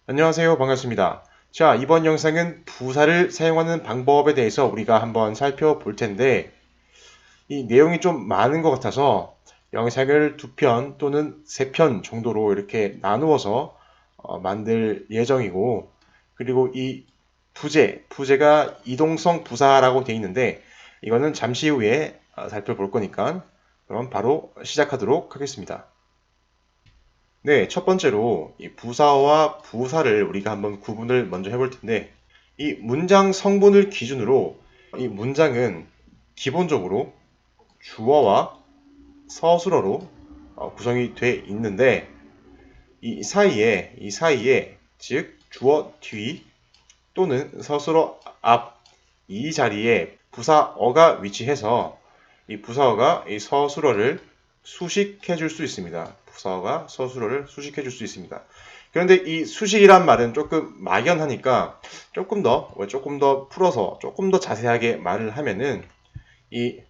안녕하세요. 반갑습니다. 자, 이번 영상은 부사를 사용하는 방법에 대해서 우리가 한번 살펴볼 텐데, 이 내용이 좀 많은 것 같아서 영상을 2편 또는 3편 정도로 이렇게 나누어서 만들 예정이고, 그리고 이 부제가 이동성 부사라고 되어 있는데, 이거는 잠시 후에 살펴볼 거니까, 그럼 바로 시작하도록 하겠습니다. 네, 첫 번째로 이 부사와 부사를 우리가 한번 구분을 먼저 해볼 텐데, 이 문장 성분을 기준으로 이 문장은 기본적으로 주어와 서술어로 구성이 돼 있는데, 이 사이에 즉 주어 뒤 또는 서술어 앞 이 자리에 부사어가 위치해서 이 부사어가 이 서술어를 수식해 줄 수 있습니다. 부사어가 서술어를 수식해 줄 수 있습니다. 그런데 이 수식이란 말은 조금 막연하니까 조금 더 풀어서 조금 더 자세하게 말을 하면은 이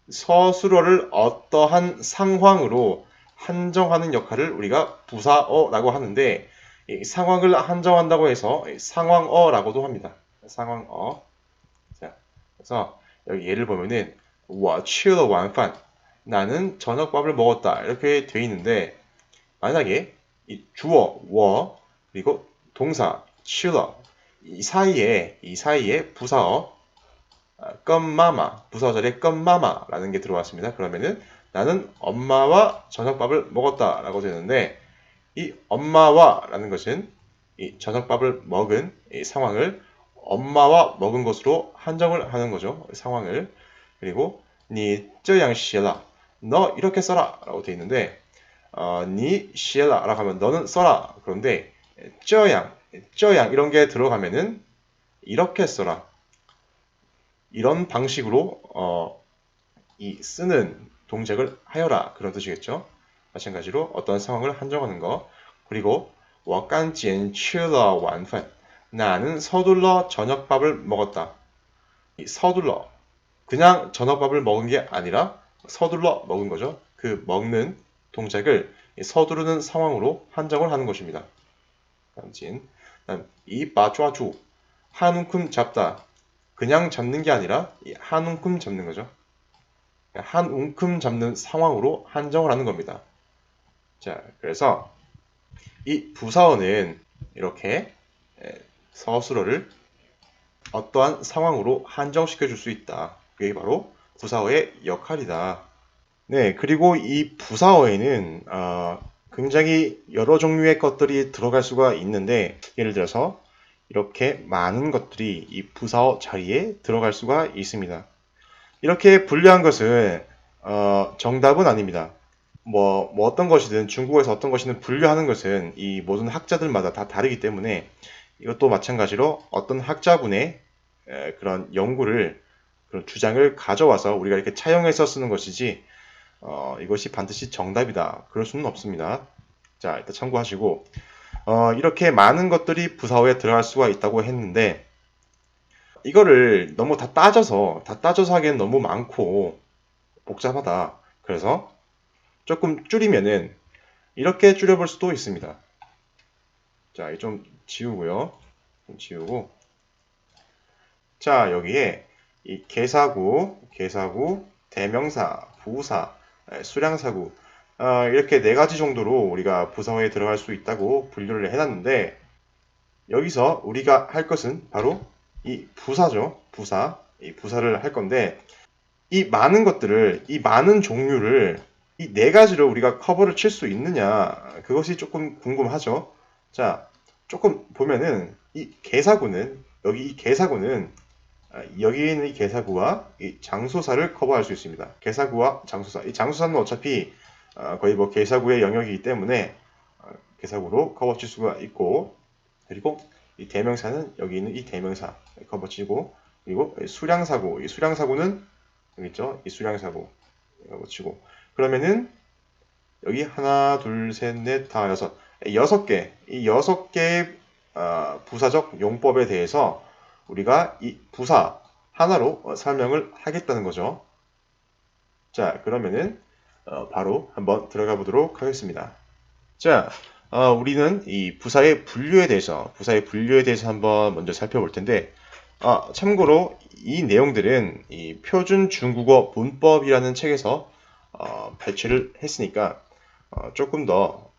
서술어를 어떠한 상황으로 한정하는 역할을 우리가 부사어라고 하는데, 이 상황을 한정한다고 해서 상황어라고도 합니다. 상황어. 자, 그래서 여기 예를 보면은 我吃了晚饭. 나는 저녁밥을 먹었다. 이렇게 되어 있는데, 만약에 이 주어 我 그리고 동사 吃了 이 사이에 부사어 껌마마 부사어 자리에 껌마마라는 게 들어왔습니다. 그러면은 나는 엄마와 저녁밥을 먹었다라고 되는데, 이 엄마와라는 것은 이 저녁밥을 먹은 이 상황을 엄마와 먹은 것으로 한정을 하는 거죠. 상황을. 그리고 니 쩌양写了 너 이렇게 써라라고 되어 있는데, 니 写了라고 하면 너는 써라. 그런데 쩌양 이런 게 들어가면은 이렇게 써라. 이런 방식으로 이 쓰는 동작을 하여라 그런 뜻이겠죠. 마찬가지로 어떤 상황을 한정하는 거. 그리고 我刚捡吃了晚饭 나는 서둘러 저녁밥을 먹었다. 이 서둘러 그냥 저녁밥을 먹은 게 아니라 서둘러 먹은 거죠. 그 먹는 동작을 서두르는 상황으로 한정을 하는 것입니다. 깜진. 이바抓住 한 움큼 잡다. 그냥 잡는 게 아니라 한 움큼 잡는 거죠. 한 움큼 잡는 상황으로 한정을 하는 겁니다. 자, 그래서 이 부사어는 이렇게 서술어를 어떠한 상황으로 한정시켜 줄 수 있다. 그게 바로 부사어의 역할이다. 네, 그리고 이 부사어에는 굉장히 여러 종류의 것들이 들어갈 수가 있는데, 예를 들어서 이렇게 많은 것들이 이 부사어 자리에 들어갈 수가 있습니다. 이렇게 분류한 것은 정답은 아닙니다. 뭐 어떤 것이든 중국어에서 어떤 것이든 분류하는 것은 이 모든 학자들마다 다 다르기 때문에 이것도 마찬가지로 어떤 학자분의 그런 연구를 그런 주장을 가져와서 우리가 이렇게 차용해서 쓰는 것이지 이것이 반드시 정답이다. 그럴 수는 없습니다. 자, 일단 참고하시고 이렇게 많은 것들이 부사어에 들어갈 수가 있다고 했는데, 이거를 너무 다 따져서 하기엔 너무 많고 복잡하다. 그래서 조금 줄이면은 이렇게 줄여볼 수도 있습니다. 자, 이 좀 지우고요. 좀 지우고. 자, 여기에 이 개사구, 대명사, 부사, 수량사구 이렇게 4가지 정도로 우리가 부사어에 들어갈 수 있다고 분류를 해놨는데, 여기서 우리가 할 것은 바로 이 부사죠. 이 부사를 할 건데, 이 많은 것들을, 이 많은 종류를 이 4가지로 우리가 커버를 칠 수 있느냐, 그것이 조금 궁금하죠. 자, 조금 보면은 여기 이 개사구는 여기 있는 이 개사구와 이 장소사를 커버할 수 있습니다. 개사구와 장소사. 이 장소사는 어차피 거의 뭐 개사구의 영역이기 때문에 개사구로 커버칠 수가 있고, 그리고 이 대명사는 여기 있는 이 대명사 커버치고, 그리고 수량사구, 이 수량사구는 여기 있죠. 이 수량사구 커버치고, 그러면은 여기 하나, 둘, 셋, 넷, 다, 여섯, 6개, 이 6개의 부사적 용법에 대해서 우리가 이 부사 하나로 설명을 하겠다는 거죠. 자, 그러면은 바로 한번 들어가 보도록 하겠습니다. 자, 우리는 이 부사의 분류에 대해서 한번 먼저 살펴볼 텐데, 참고로 이 내용들은 이 표준 중국어 문법이라는 책에서 발췌를 했으니까 조금 더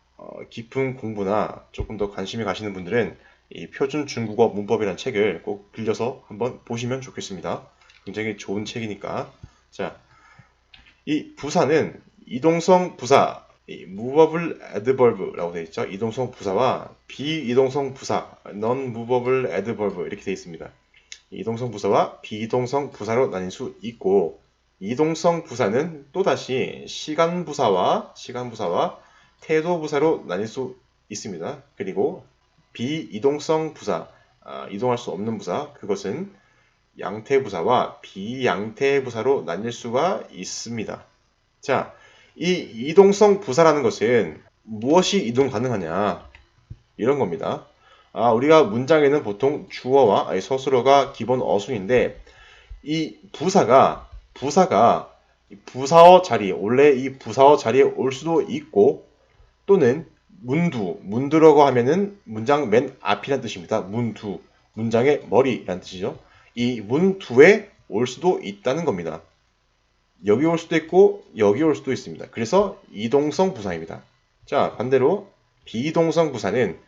깊은 공부나 조금 더 관심이 가시는 분들은 이 표준 중국어 문법이라는 책을 꼭 빌려서 한번 보시면 좋겠습니다. 굉장히 좋은 책이니까. 자, 이 부사는 이동성 부사, 이 movable adverb라고 되어 있죠. 이동성 부사와 비이동성 부사, non-movable adverb 이렇게 되어 있습니다. 이동성 부사와 비이동성 부사로 나뉠 수 있고, 이동성 부사는 또다시 시간 부사와 태도 부사로 나뉠 수 있습니다. 그리고 비이동성 부사, 이동할 수 없는 부사, 그것은 양태부사와 비양태부사로 나뉠 수가 있습니다. 자, 이 이동성 부사라는 것은 무엇이 이동 가능하냐? 이런 겁니다. 우리가 문장에는 보통 주어와 서술어가 기본 어순인데, 이 부사가 부사어 자리, 원래 이 부사어 자리에 올 수도 있고, 또는 문두라고 하면은 문장 맨 앞이란 뜻입니다. 문두, 문장의 머리란 뜻이죠. 이 문두에 올 수도 있다는 겁니다. 여기 올 수도 있고 여기 올 수도 있습니다. 그래서 이동성 부사입니다. 자, 반대로 비이동성 부사는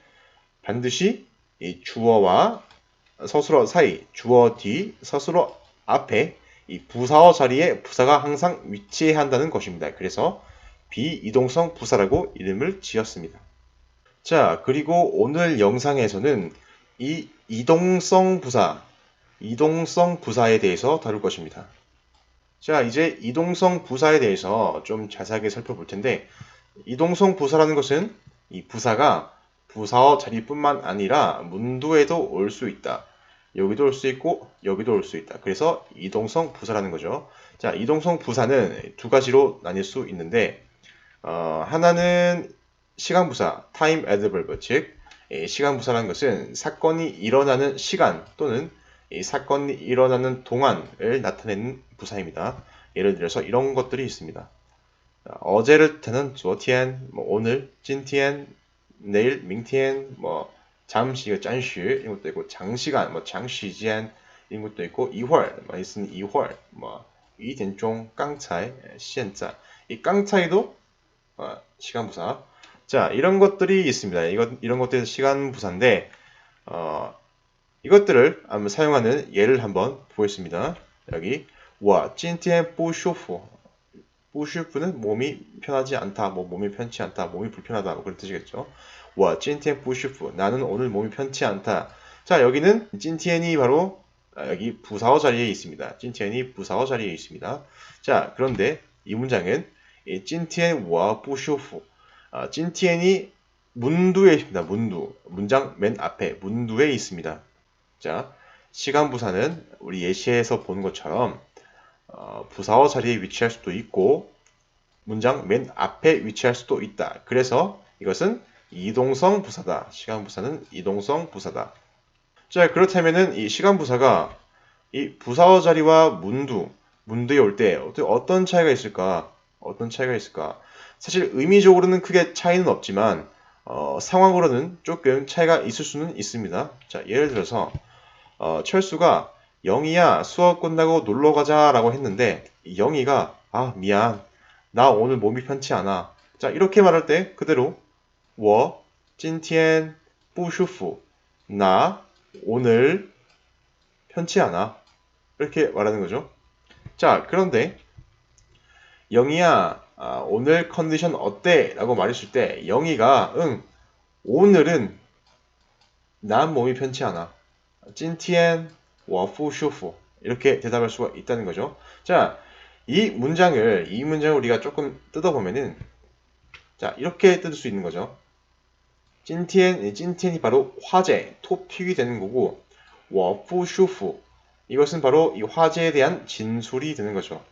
반드시 이 주어와 서술어 사이, 주어 뒤, 서술어 앞에 이 부사어 자리에 부사가 항상 위치해야 한다는 것입니다. 그래서 비이동성 부사라고 이름을 지었습니다. 자, 그리고 오늘 영상에서는 이 이동성 부사에 대해서 다룰 것입니다. 자, 이제 이동성 부사에 대해서 좀 자세하게 살펴볼 텐데, 이동성 부사라는 것은 이 부사가 부사어 자리뿐만 아니라 문두에도 올 수 있다. 여기도 올 수 있고 여기도 올 수 있다. 그래서 이동성 부사라는 거죠. 자, 이동성 부사는 두 가지로 나뉠 수 있는데, 하나는 시간부사, time adverb, 즉 시간부사라는 것은 사건이 일어나는 시간 또는 이 사건이 일어나는 동안을 나타내는 부사입니다. 예를 들어서 이런 것들이 있습니다. 어제를 뜻하는 昨天, 오늘, 今天, 내일, 明天, 잠시, 暂时 이런 것도 있고, 장시간, 长时间 이런 것도 있고, 一会儿, 많이 쓰는 一会儿, 一点钟, 刚才, 现在. 이 깡차이도 시간부사. 자, 이런 것들이 있습니다. 이런 것들이 시간부사인데, 이것들을 한번 사용하는 예를 한번 보겠습니다. 여기, 我今天不舒服. 不舒服는 몸이 편하지 않다, 몸이 편치 않다, 몸이 불편하다, 그런 뜻이겠죠. 我今天不舒服. 나는 오늘 몸이 편치 않다. 자, 여기는 今天이 바로 여기 부사어 자리에 있습니다. 今天이 부사어 자리에 있습니다. 자, 그런데 이 문장은 今天我不舒服. 今天이 문두에 있습니다. 문장 맨 앞에 문두에 있습니다. 자, 시간부사는 우리 예시에서 본 것처럼 부사어 자리에 위치할 수도 있고 문장 맨 앞에 위치할 수도 있다. 그래서 이것은 이동성 부사다. 시간부사는 이동성 부사다. 자, 그렇다면은 이 시간부사가 이 부사어 자리와 문두에 올 때 어떤 차이가 있을까? 사실 의미적으로는 크게 차이는 없지만 상황으로는 조금 차이가 있을 수는 있습니다. 자, 예를 들어서 철수가 영희야 수업 끝나고 놀러 가자 라고 했는데 영희가 미안 나 오늘 몸이 편치 않아. 자, 이렇게 말할 때 그대로 我今天不舒服. 나 오늘 편치 않아. 이렇게 말하는 거죠. 자, 그런데 영희야 오늘 컨디션 어때? 라고 말했을 때 영희가 오늘은 난 몸이 편치 않아. 今天我不舒服. 이렇게 대답할 수가 있다는 거죠. 자, 이 문장을 우리가 조금 뜯어보면은 자, 이렇게 뜯을 수 있는 거죠. 今天이 바로 화제, 토픽이 되는 거고 我不舒服 이것은 바로 이 화제에 대한 진술이 되는 거죠.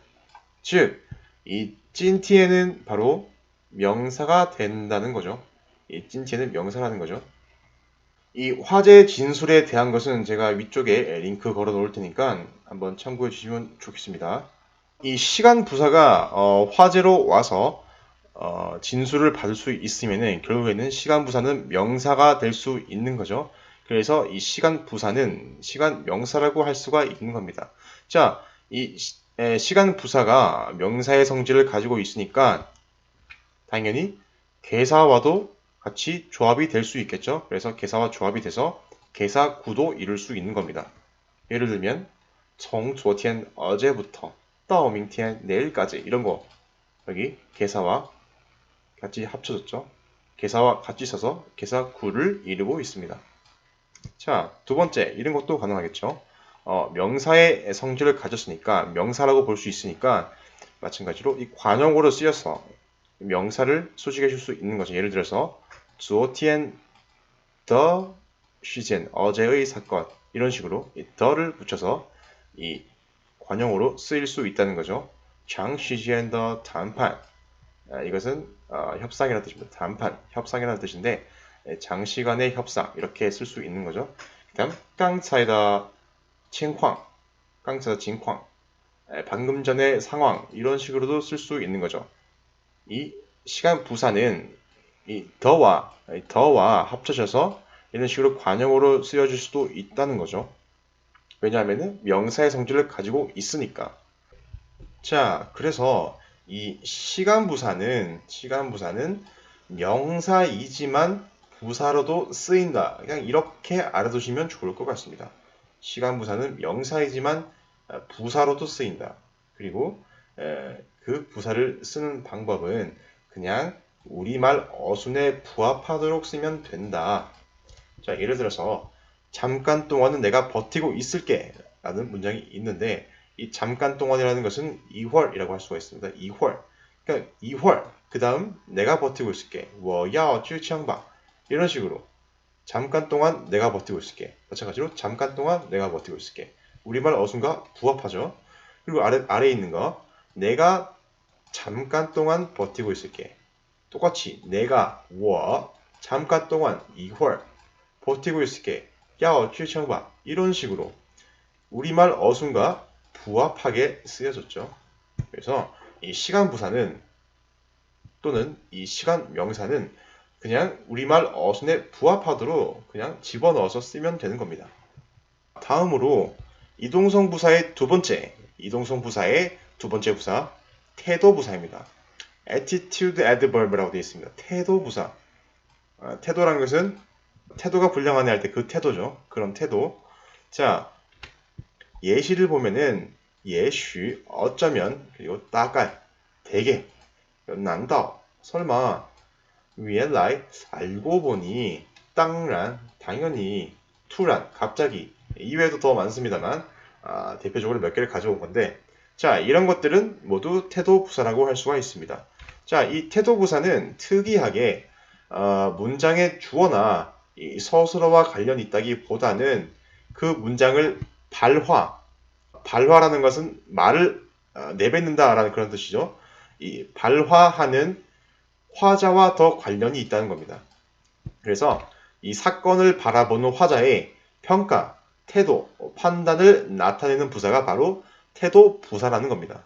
즉, 이 今天은 바로 명사가 된다는 거죠. 이 今天은 명사라는 거죠. 이 화제 진술에 대한 것은 제가 위쪽에 링크 걸어 놓을 테니까 한번 참고해 주시면 좋겠습니다. 이 시간 부사가 화제로 와서 진수를 받을 수 있으면은 결국에는 시간 부사는 명사가 될 수 있는 거죠. 그래서 이 시간 부사는 시간 명사라고 할 수가 있는 겁니다. 자, 이 시간 부사가 명사의 성질을 가지고 있으니까 당연히 개사와도 같이 조합이 될 수 있겠죠. 그래서 개사와 조합이 돼서 개사구도 이룰 수 있는 겁니다. 예를 들면 从昨天 어제부터 到明天 내일까지 이런 거 여기 개사와 같이 합쳐졌죠. 개사와 같이 써서 개사구를 이루고 있습니다. 자, 두 번째, 이런 것도 가능하겠죠. 명사의 성질을 가졌으니까, 명사라고 볼 수 있으니까, 마찬가지로 이 관용어로 쓰여서 명사를 수식해 줄 수 있는 거죠. 예를 들어서, 昨天的事件, 어제의 사건, 이런 식으로 이 더를 붙여서 이 관용어로 쓰일 수 있다는 거죠. 长时间的谈判, 이것은 협상이라는 뜻입니다. 단판, 협상이라는 뜻인데 장시간의 협상 이렇게 쓸 수 있는 거죠. 그다음 刚才的情况, 刚才的情况, 방금 전의 상황 이런 식으로도 쓸 수 있는 거죠. 이 시간 부사는 이 더와 합쳐져서 이런 식으로 관용어로 쓰여질 수도 있다는 거죠. 왜냐하면 명사의 성질을 가지고 있으니까. 자, 그래서 이 시간 부사는 명사이지만 부사로도 쓰인다. 그냥 이렇게 알아두시면 좋을 것 같습니다. 시간 부사는 명사이지만 부사로도 쓰인다. 그리고 그 부사를 쓰는 방법은 그냥 우리말 어순에 부합하도록 쓰면 된다. 자, 예를 들어서 잠깐 동안은 내가 버티고 있을게 라는 문장이 있는데 이 잠깐 동안이라는 것은 2会이라고 할 수가 있습니다. 2会. 그러니까 2会. 그 다음 내가 버티고 있을게. 我要去枪吧. 이런 식으로 잠깐 동안 내가 버티고 있을게. 마찬가지로 잠깐 동안 내가 버티고 있을게. 우리말 어순과 부합하죠. 그리고 아래에 있는 거 내가 잠깐 동안 버티고 있을게. 똑같이 내가 我 잠깐 동안 2会 버티고 있을게. 要去枪吧. 이런 식으로 우리말 어순과 부합하게 쓰여졌죠. 그래서 이 시간 부사는 또는 이 시간 명사는 그냥 우리말 어순에 부합하도록 그냥 집어넣어서 쓰면 되는 겁니다. 다음으로 이동성 부사의 두 번째 부사 태도 부사입니다. attitude adverb라고 되어 있습니다. 태도 부사. 태도라는 것은 태도가 불량하네 할 때 그 태도죠. 그런 태도. 자, 예시를 보면은 예许어쩌면 그리고 大概 대개 难道 설마 原来 알고 보니 当然 당연히 突然 갑자기 이외에도 더 많습니다만 대표적으로 몇 개를 가져온 건데 자, 이런 것들은 모두 태도 부사라고 할 수가 있습니다. 자, 이 태도 부사는 특이하게 문장의 주어나 이 서술어와 관련이 있다기보다는 그 문장을 발화라는 것은 말을 내뱉는다라는 그런 뜻이죠. 이 발화하는 화자와 더 관련이 있다는 겁니다. 그래서 이 사건을 바라보는 화자의 평가, 태도, 판단을 나타내는 부사가 바로 태도 부사라는 겁니다.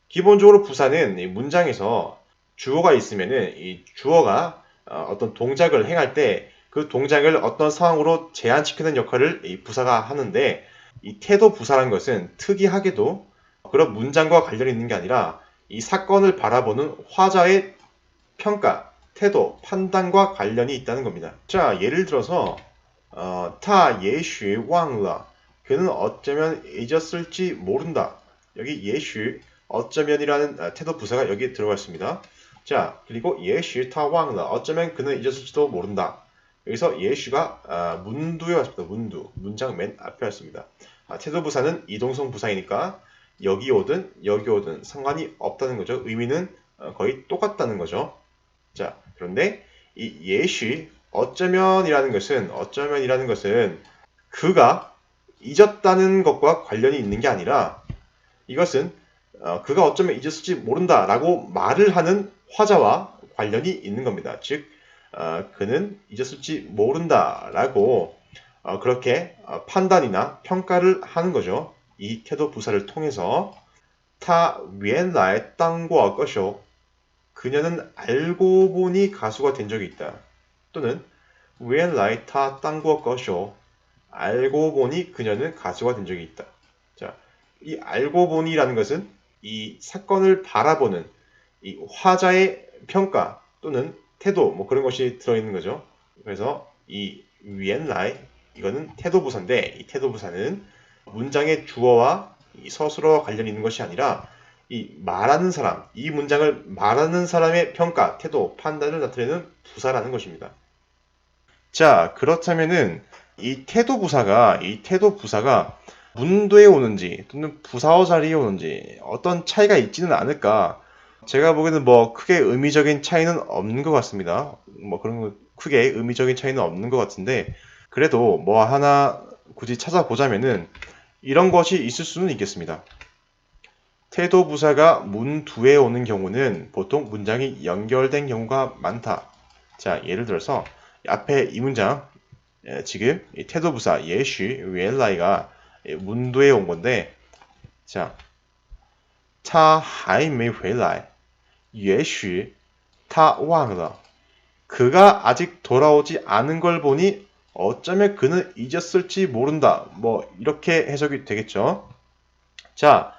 기본적으로 부사는 문장에서 주어가 있으면은 이 주어가 어떤 동작을 행할 때 그 동작을 어떤 상황으로 제한시키는 역할을 이 부사가 하는데 이 태도 부사라는 것은 특이하게도 그런 문장과 관련이 있는 게 아니라 이 사건을 바라보는 화자의 평가, 태도, 판단과 관련이 있다는 겁니다. 자, 예를 들어서 他也许忘了 그는 어쩌면 잊었을지 모른다. 여기 也许 어쩌면이라는 태도 부사가 여기에 들어가 있습니다. 자, 그리고 也许他忘了 어쩌면 그는 잊었을지도 모른다. 여기서 也许가 문두에 왔습니다. 문두. 문장 맨 앞에 왔습니다. 태도 부사는 이동성 부사이니까 여기 오든 여기 오든 상관이 없다는 거죠. 의미는 거의 똑같다는 거죠. 자, 그런데 이 也许 어쩌면이라는 것은 그가 잊었다는 것과 관련이 있는 게 아니라 이것은 그가 어쩌면 잊었을지 모른다 라고 말을 하는 화자와 관련이 있는 겁니다. 즉 그는 잊었을지 모른다 라고 그렇게 판단이나 평가를 하는 거죠. 이 태도 부사를 통해서 他原来当过歌手 그녀는 알고 보니 가수가 된 적이 있다. 또는 原来他当过歌手. 알고 보니 그녀는 가수가 된 적이 있다. 자, 이 알고 보니라는 것은 이 사건을 바라보는 이 화자의 평가 또는 태도 뭐 그런 것이 들어있는 거죠. 그래서 이 原来 이거는 태도부사인데 이 태도부사는 문장의 주어와 이 서술어와 관련이 있는 것이 아니라 이 말하는 사람, 이 문장을 말하는 사람의 평가, 태도, 판단을 나타내는 부사라는 것입니다. 자, 그렇다면은 이 태도부사가 문도에 오는지 또는 부사어 자리에 오는지 어떤 차이가 있지는 않을까? 제가 보기에는 뭐 크게 의미적인 차이는 없는 것 같습니다. 뭐 그런 거 크게 의미적인 차이는 없는 것 같은데 그래도 뭐 하나 굳이 찾아보자면은 이런 것이 있을 수는 있겠습니다. 태도부사가 문두에 오는 경우는 보통 문장이 연결된 경우가 많다. 자, 예를 들어서 앞에 이 문장 지금 이 태도부사 예시 웬라이가 문두에 온 건데 자, 他还没回来也许他忘了 그가 아직 돌아오지 않은 걸 보니 어쩌면 그는 잊었을지 모른다. 뭐 이렇게 해석이 되겠죠. 자,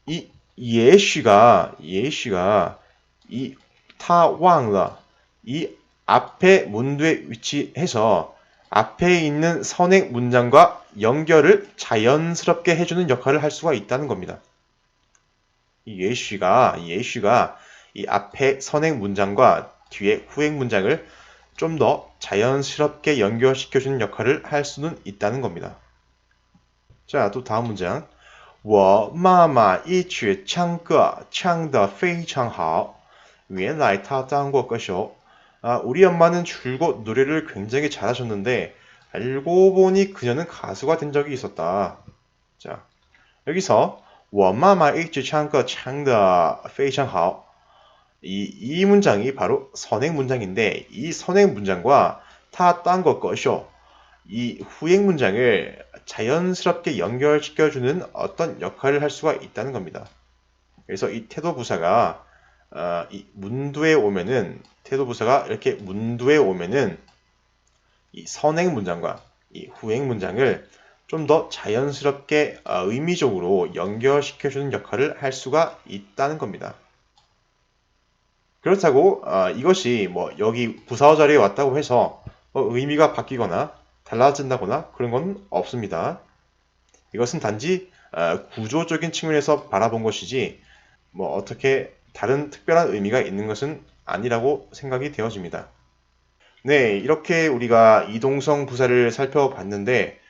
이 예시가 이 타왕러 이 앞에 문두에 위치해서 앞에 있는 선행 문장과 연결을 자연스럽게 해주는 역할을 할 수가 있다는 겁니다. 이 예시가 이 앞에 선행 문장과 뒤에 후행 문장을 좀 더 자연스럽게 연결시켜주는 역할을 할 수는 있다는 겁니다. 자, 또 다음 문장. 我妈妈一直唱歌唱得非常好原来她当过歌手 우리 엄마는 줄곧 노래를 굉장히 잘하셨는데 알고 보니 그녀는 가수가 된 적이 있었다. 자, 여기서 我妈妈一直唱歌唱得非常好 이 문장이 바로 선행 문장인데 이 선행 문장과 타 딴 거 것쇼 이 후행 문장을 자연스럽게 연결시켜주는 어떤 역할을 할 수가 있다는 겁니다. 그래서 이 태도부사가 이 문두에 오면은 태도부사가 이렇게 문두에 오면은 이 선행 문장과 이 후행 문장을 좀 더 자연스럽게 의미적으로 연결시켜주는 역할을 할 수가 있다는 겁니다. 그렇다고 이것이 뭐 여기 부사어 자리에 왔다고 해서 의미가 바뀌거나 달라진다거나 그런 건 없습니다. 이것은 단지 구조적인 측면에서 바라본 것이지 뭐 어떻게 다른 특별한 의미가 있는 것은 아니라고 생각이 되어집니다. 네, 이렇게 우리가 이동성 부사를 살펴봤는데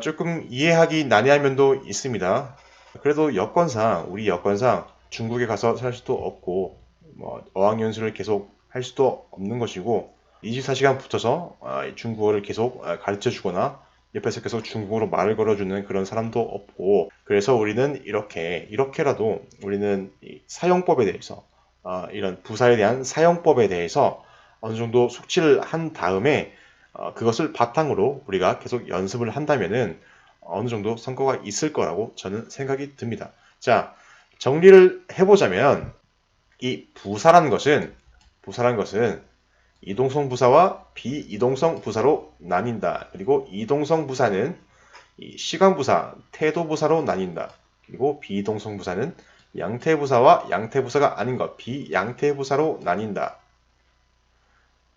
조금 이해하기 난해한 면도 있습니다. 그래도 우리 여건상 중국에 가서 살 수도 없고 뭐 어학연수를 계속 할 수도 없는 것이고 24시간 붙어서 중국어를 계속 가르쳐 주거나 옆에서 계속 중국어로 말을 걸어주는 그런 사람도 없고 그래서 우리는 이렇게라도 우리는 이 사용법에 대해서 이런 부사에 대한 사용법에 대해서 어느 정도 숙지를 한 다음에 그것을 바탕으로 우리가 계속 연습을 한다면은 어느 정도 성과가 있을 거라고 저는 생각이 듭니다. 자, 정리를 해보자면 이 부사라는 것은 이동성 부사와 비이동성 부사로 나뉜다. 그리고 이동성 부사는 이 시간부사, 태도부사로 나뉜다. 그리고 비이동성 부사는 양태부사와 양태부사가 아닌 것, 비양태부사로 나뉜다.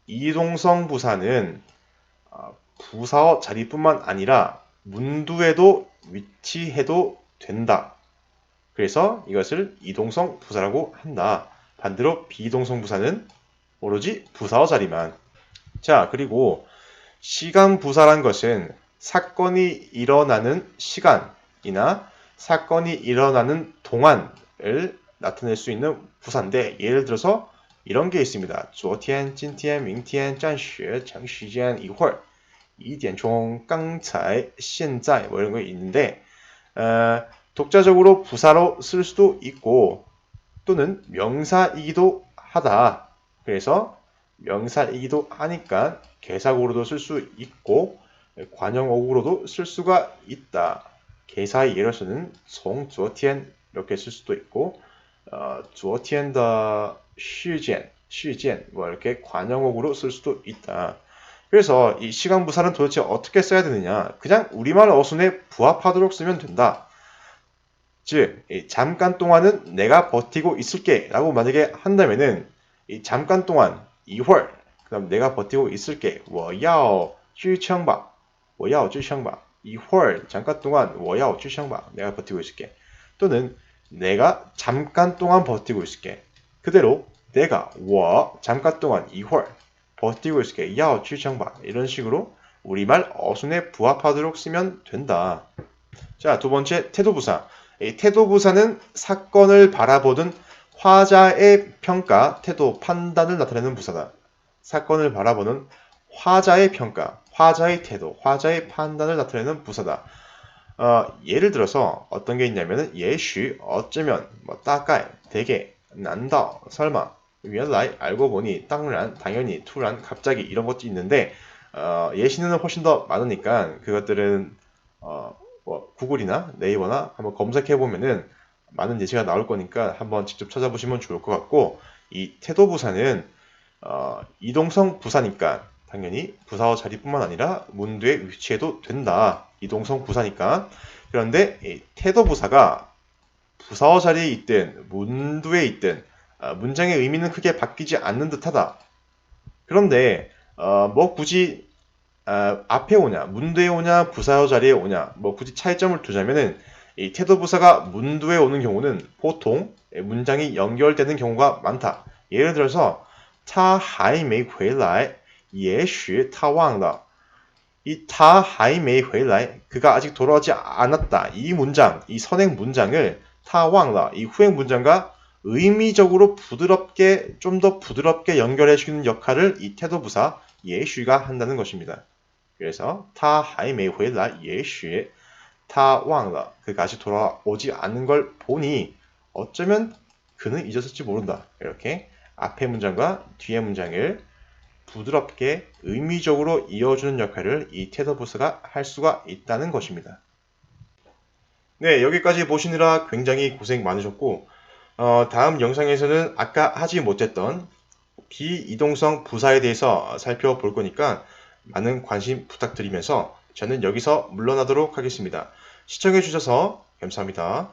이동성 부사는 부사어 자리뿐만 아니라 문두에도 위치해도 된다. 그래서 이것을 이동성 부사라고 한다. 반대로 비이동성 부사는 오로지 부사어 자리만. 자, 그리고 시간 부사란 것은 사건이 일어나는 시간이나 사건이 일어나는 동안을 나타낼 수 있는 부사인데 예를 들어서 이런 게 있습니다. 昨天,今天,明天,暂时,长时间,一会儿,2点钟,刚才,现在 뭐 이런 거 있는데 독자적으로 부사로 쓸 수도 있고 또는 명사이기도 하다. 그래서 명사이기도 하니까 개사구로도 쓸 수 있고 관형어구로도 쓸 수가 있다. 개사의 예로서는 从昨天 이렇게 쓸 수도 있고 昨天的 시젠 뭐 이렇게 관형어구로 쓸 수도 있다. 그래서 이 시간 부사는 도대체 어떻게 써야 되느냐? 그냥 우리말 어순에 부합하도록 쓰면 된다. 즉, 잠깐 동안은 내가 버티고 있을게 라고 만약에 한다면은 이 잠깐 동안 2월 그다음 내가 버티고 있을게 我要支撑吧我要支撑吧 2월 잠깐 동안 我要支撑吧 내가 버티고 있을게 또는 내가 잠깐 동안 버티고 있을게 그대로 내가 我 잠깐 동안 2월 버티고 있을게 要支撑吧 이런 식으로 우리말 어순에 부합하도록 쓰면 된다. 자, 두 번째 태도부사. 이 태도부사는 사건을 바라보는 화자의 평가, 태도, 판단을 나타내는 부사다. 사건을 바라보는 화자의 평가, 화자의 태도, 화자의 판단을 나타내는 부사다. 예를 들어서 어떤 게 있냐면은 예시, 어쩌면, 뭐大概, 되게, 난다, 설마, 原来, 알고 보니, 当然, 당연히, 突然, 갑자기 이런 것도 있는데 예시는 훨씬 더 많으니까 그것들은 뭐 구글이나 네이버나 한번 검색해 보면은 많은 예시가 나올 거니까 한번 직접 찾아보시면 좋을 것 같고 이 태도부사는 이동성 부사니까 당연히 부사어 자리뿐만 아니라 문두에 위치해도 된다. 이동성 부사니까. 그런데 이 태도부사가 부사어 자리에 있든 문두에 있든 문장의 의미는 크게 바뀌지 않는 듯하다. 그런데 뭐 굳이 앞에 오냐, 문두에 오냐, 부사어 자리에 오냐, 뭐 굳이 차이점을 두자면은 이 태도부사가 문두에 오는 경우는 보통 문장이 연결되는 경우가 많다. 예를 들어서 他还没回来也许他忘了 이 他还没回来 그가 아직 돌아오지 않았다. 이 문장, 이 선행 문장을 他忘了 이 후행 문장과 의미적으로 부드럽게 좀 더 부드럽게 연결해주는 역할을 이 태도부사 也许가 한다는 것입니다. 그래서 他还没回来也许他忘了 그가 아직 돌아오지 않는 걸 보니 어쩌면 그는 잊었을지 모른다. 이렇게 앞의 문장과 뒤의 문장을 부드럽게 의미적으로 이어주는 역할을 이 태도부사가 할 수가 있다는 것입니다. 네, 여기까지 보시느라 굉장히 고생 많으셨고 다음 영상에서는 아까 하지 못했던 비이동성 부사에 대해서 살펴볼 거니까 많은 관심 부탁드리면서 저는 여기서 물러나도록 하겠습니다. 시청해주셔서 감사합니다.